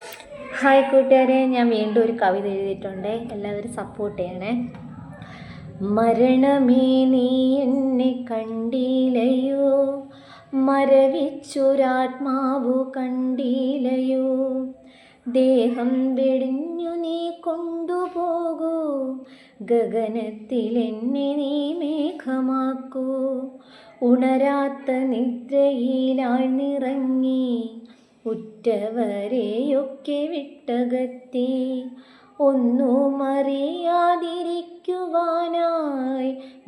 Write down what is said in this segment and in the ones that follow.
Hi കൂട്ടുകാരെ, ഞാൻ വീണ്ടും ഒരു കവിത എഴുതിയിട്ടുണ്ട്. എല്ലാവരും സപ്പോർട്ട് ചെയ്യണേ. മരണമേ നീ എന്നെ കണ്ടില്ലയോ, മരവിച്ചൊരാത്മാവു കണ്ടില്ലയോ, ദേഹം വെടിഞ്ഞു നീ കൊണ്ടുപോകൂ, ഗഗനത്തിൽ എന്നെ നീ മേഘമാക്കൂ, ഉണരാത്ത നിദ്രയിലാഴ്ന്നിറങ്ങി ഉറ്റവരെയൊക്കെ വിട്ടകത്തി, ഒന്നും അറിയാതിരിക്കുവാനായി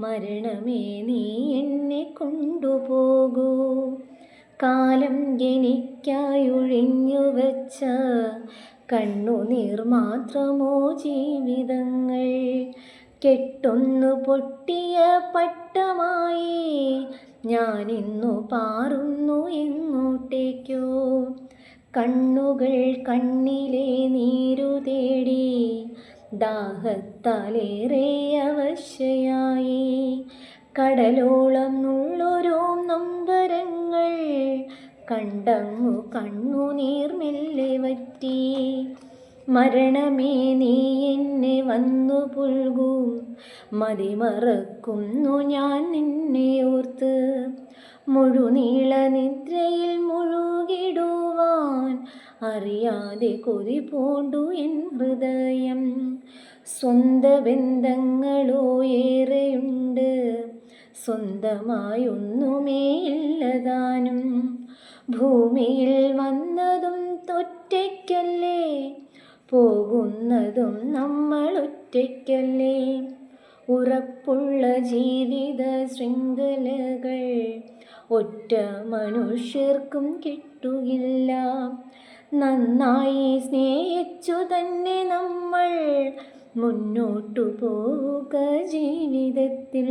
മരണമേ നീ എന്നെ കൊണ്ടുപോകൂ. കാലം എനിക്കായി ഒഴിഞ്ഞു വച്ച കണ്ണുനീർ മാത്രമോ ജീവിതങ്ങൾ, കെട്ടൊന്നു പൊട്ടിയ പട്ടമായി ഞാനിന്നു പാറുന്നു എങ്ങോട്ടേക്കോ. കണ്ണുകൾ കണ്ണിലെ നീരു തേടി ദാഹത്താലേറെ അവശയായി, കടലോളം നുള്ളൊരു നൊമ്പരങ്ങൾ കണ്ടങ്ങു കണ്ണുനീർ മെല്ലെ വറ്റി. മരണമേ നീ എന്നെ വന്നു പുൽകും, മതിമറക്കുന്നു ഞാൻ നിന്നെ ഓർത്ത്, മുഴുനീള നിദ്രയിൽ മുഴുകിടുവാൻ അറിയാതെ കൊതി പൂണ്ടു എൻ ഹൃദയം. സ്വന്ത ബന്ധങ്ങളോ ഏറെയുണ്ട്, സ്വന്തമായൊന്നുമേ ഇല്ലതാനും, ഭൂമിയിൽ വന്നതും ഒറ്റയ്ക്കല്ലേ, പോകുന്നതും നമ്മൾ ഒറ്റയ്ക്കല്ലേ. ഉറപ്പുള്ള ജീവിത ശൃംഖലകൾ ഒറ്റ മനുഷ്യർക്കും കിട്ടുകില്ല, നന്നായി സ്നേഹിച്ചു തന്നെ നമ്മൾ മുന്നോട്ടു പോവുക ജീവിതത്തിൽ.